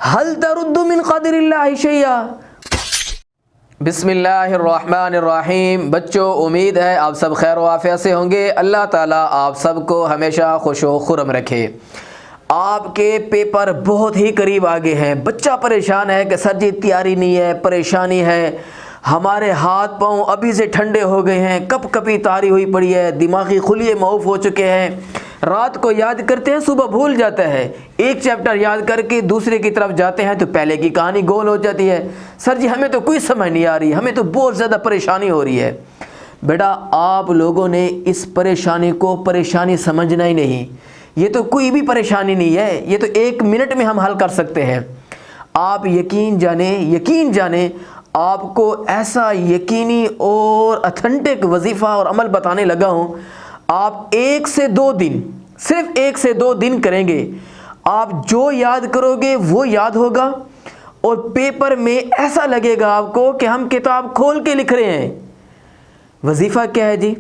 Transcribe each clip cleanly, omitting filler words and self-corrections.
हल तरुद्दु मिन क़दरिल्लाहि शैया। बिस्मिल्लाहिर्रहमानिर्रहीम। बच्चों, उम्मीद है आप सब खैर व आफियत से होंगे। अल्लाह ताला आप सबको हमेशा खुश व खुर्रम रखे। आपके पेपर बहुत ही करीब आ गए हैं। बच्चा परेशान है कि सर जी तैयारी नहीं है, परेशानी है, हमारे हाथ पाँव अभी से ठंडे हो गए हैं, कब कभी तारी हुई पड़ी है, दिमागी खुलिये मऊफ हो चुके हैं, रात को याद करते हैं सुबह भूल जाता है, एक चैप्टर याद करके दूसरे की तरफ जाते हैं तो पहले की कहानी गोल हो जाती है। सर जी हमें तो कोई समझ नहीं आ रही, हमें तो बहुत ज़्यादा परेशानी हो रही है। बेटा, आप लोगों ने इस परेशानी को परेशानी समझना ही नहीं। ये तो कोई भी परेशानी नहीं है, ये तो 1 मिनट में हम हल कर सकते हैं। आप यकीन जाने आपको ऐसा यकीनी और ऑथेंटिक वजीफ़ा और अमल बताने लगा हूँ। आप 1 से 2 दिन, सिर्फ 1 से 2 दिन करेंगे, आप जो याद करोगे वो याद होगा और पेपर में ऐसा लगेगा आपको कि हम किताब खोल के लिख रहे हैं। वजीफ़ा क्या है जी?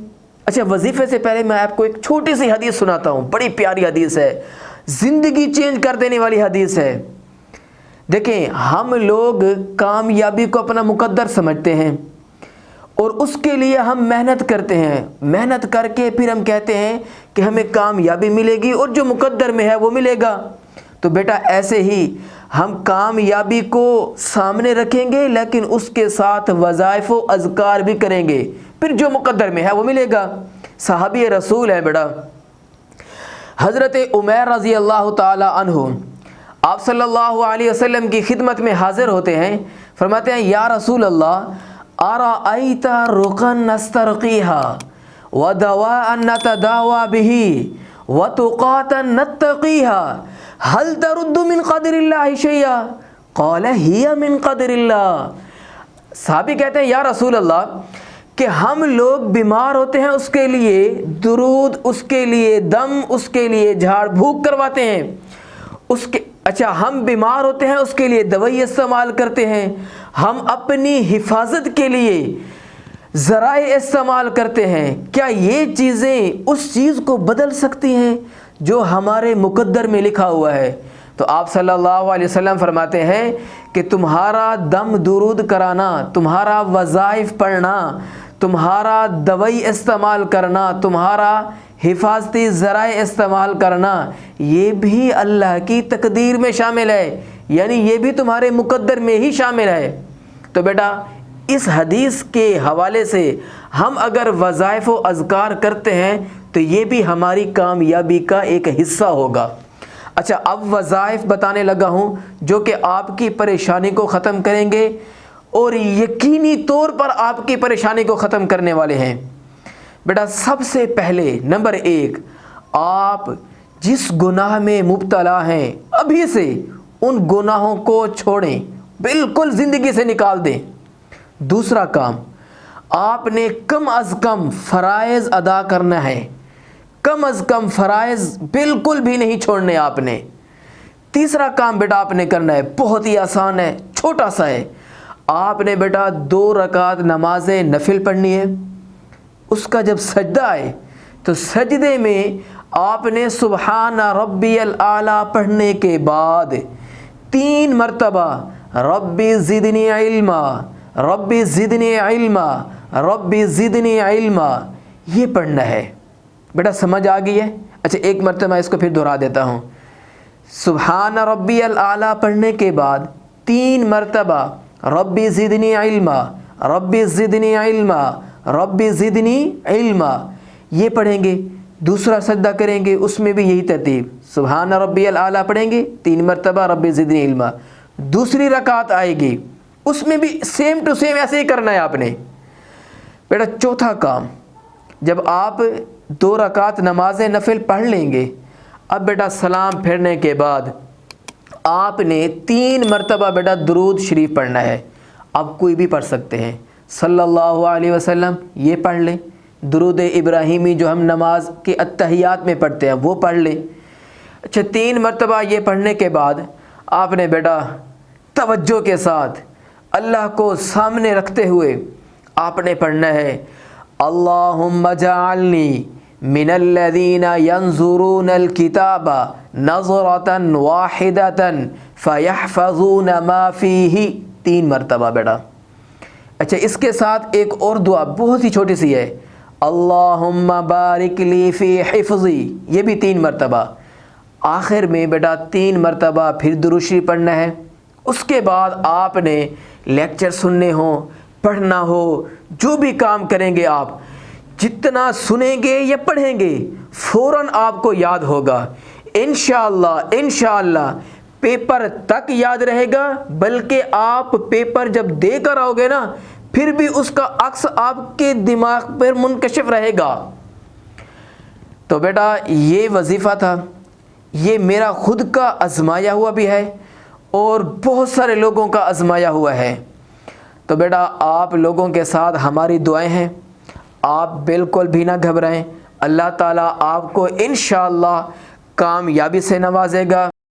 अच्छा, वजीफ़े से पहले मैं आपको एक छोटी सी हदीस सुनाता हूँ। बड़ी प्यारी हदीस है, ज़िंदगी चेंज कर देने वाली हदीस है। देखें, हम लोग कामयाबी को अपना मुकद्दर समझते हैं और उसके लिए हम मेहनत करते हैं। मेहनत करके फिर हम कहते हैं कि हमें कामयाबी मिलेगी और जो मुकद्दर में है वो मिलेगा। तो बेटा, ऐसे ही हम कामयाबी को सामने रखेंगे लेकिन उसके साथ वज़ाइफ़ व अज़कार भी करेंगे, फिर जो मुकद्दर में है वो मिलेगा। सहाबी रसूल है बेटा, हज़रत उमैर रज़ी अल्लाह ताला अन्हु आप सल्लल्लाहु अलैहि वसल्लम की खिदमत में हाज़िर होते हैं। फरमाते हैं, या रसूल अल्लाह, अराअयता रुक़न नस्तरक़ीहा व दवाअन नतदावा बिही व तुक़ातन नत्तक़ीहा हल तरुद्दु मिन क़दरिल्लाहि शैया? क़ाल हिया मिन क़दरिल्लाह। साहबी कहते हैं, या रसूल अल्लाह, कि हम लोग बीमार होते हैं उसके लिए दुरूद, उसके लिए दम, उसके लिए झाड़ फूक करवाते हैं, उसके अच्छा हम बीमार होते हैं उसके लिए दवाई इस्तेमाल करते हैं, हम अपनी हिफाजत के लिए ज़राए इस्तेमाल करते हैं। क्या ये चीज़ें उस चीज़ को बदल सकती हैं जो हमारे मुकद्दर में लिखा हुआ है? तो आप सल्लल्लाहु अलैहि वसल्लम फरमाते हैं कि तुम्हारा दम दुरूद कराना, तुम्हारा वज़ाइफ़ पढ़ना, तुम्हारा दवाई इस्तेमाल करना, तुम्हारा हिफाजती ज़राए इस्तेमाल करना, ये भी अल्लाह की तकदीर में शामिल है, यानी ये भी तुम्हारे मुकद्दर में ही शामिल है। तो बेटा, इस हदीस के हवाले से हम अगर वज़ाइफ़ व अज़कार करते हैं तो ये भी हमारी कामयाबी का एक हिस्सा होगा। अच्छा, अब वज़ाइफ़ बताने लगा हूँ जो कि आपकी परेशानी को ख़त्म करेंगे और यकीनी तौर पर आपकी परेशानी को ख़त्म करने वाले हैं। बेटा, सबसे पहले नंबर 1, आप जिस गुनाह में मुब्तला हैं अभी से उन गुनाहों को छोड़ें, बिल्कुल ज़िंदगी से निकाल दें। दूसरा काम, आपने कम अज़ कम फ़राइज़ अदा करना है, कम अज़ कम फ़राइज़ बिल्कुल भी नहीं छोड़ने आपने। तीसरा काम बेटा आपने करना है, बहुत ही आसान है, छोटा सा है। आपने बेटा 2 रकात नमाज नफिल पढ़नी है। उसका जब सजदा आए तो सजदे में आपने सुबहान रब्बियल आला पढ़ने के बाद 3 मरतबा रब्बी ज़िदनी इल्मा, रब्बी ज़िदनी इल्मा, रब्बी ज़िदनी इल्मा, ये पढ़ना है। बेटा समझ आ गई है? अच्छा, एक मरतबा इसको फिर दोहरा देता हूँ। सुबहान रब्बियल आला पढ़ने के बाद 3 मरतबा रब्बी ज़िदनी इल्मा, रब्बी ज़िदनी इल्मा, रब्बी ज़िदनी इल्मा, ये पढ़ेंगे। दूसरा सजदा करेंगे, उसमें भी यही तरतीब, सुबहान रब्बियल आला पढ़ेंगे, 3 मरतबा रब्बी ज़िदनी इल्मा। दूसरी रकात आएगी, उसमें भी सेम टू सेम ऐसे ही करना है आपने। बेटा, चौथा काम, जब आप 2 रकात नमाज नफिल पढ़ लेंगे, अब बेटा सलाम फेरने के बाद आपने 3 मरतबा बेटा दुरूद शरीफ पढ़ना है। अब कोई भी पढ़ सकते हैं, सल्लल्लाहु अलैहि वसल्लम ये पढ़ लें, दुरूद इब्राहिमी जो हम नमाज के अत्तहियात में पढ़ते हैं वो पढ़ लें। अच्छा, 3 मरतबा ये पढ़ने के बाद आपने बेटा तवज्जो के साथ अल्लाह को सामने रखते हुए आपने पढ़ना है, अल्लाहुम्मा जअलनी मिनल्लज़ीना यंज़ुरूनल किताबा नज़रतन वाहिदतन فَيَحْفَظُونَ مَا فِيهِ 3 مرتبہ بیٹا۔ اچھا اس کے ساتھ ایک اور دعا بہت ہی چھوٹی سی ہے، اللہم بارک لی فی حفظی، یہ بھی 3 مرتبہ۔ آخر میں بیٹا 3 مرتبہ پھر درود شریف پڑھنا ہے۔ اس کے بعد آپ نے لیکچر سننے ہوں، پڑھنا ہو، جو بھی کام کریں گے آپ، جتنا سنیں گے یا پڑھیں گے فوراً آپ کو یاد ہوگا انشاءاللہ پیپر تک یاد رہے گا، بلکہ آپ پیپر جب دے کر آؤ گے نا پھر بھی اس کا عکس آپ کے دماغ پر منکشف رہے گا۔ تو بیٹا یہ وظیفہ تھا، یہ میرا خود کا آزمایا ہوا بھی ہے اور بہت سارے لوگوں کا آزمایا ہوا ہے۔ تو بیٹا آپ لوگوں کے ساتھ ہماری دعائیں ہیں، آپ بالکل بھی نہ گھبرائیں، اللہ تعالیٰ آپ کو انشاءاللہ کامیابی سے نوازے گا۔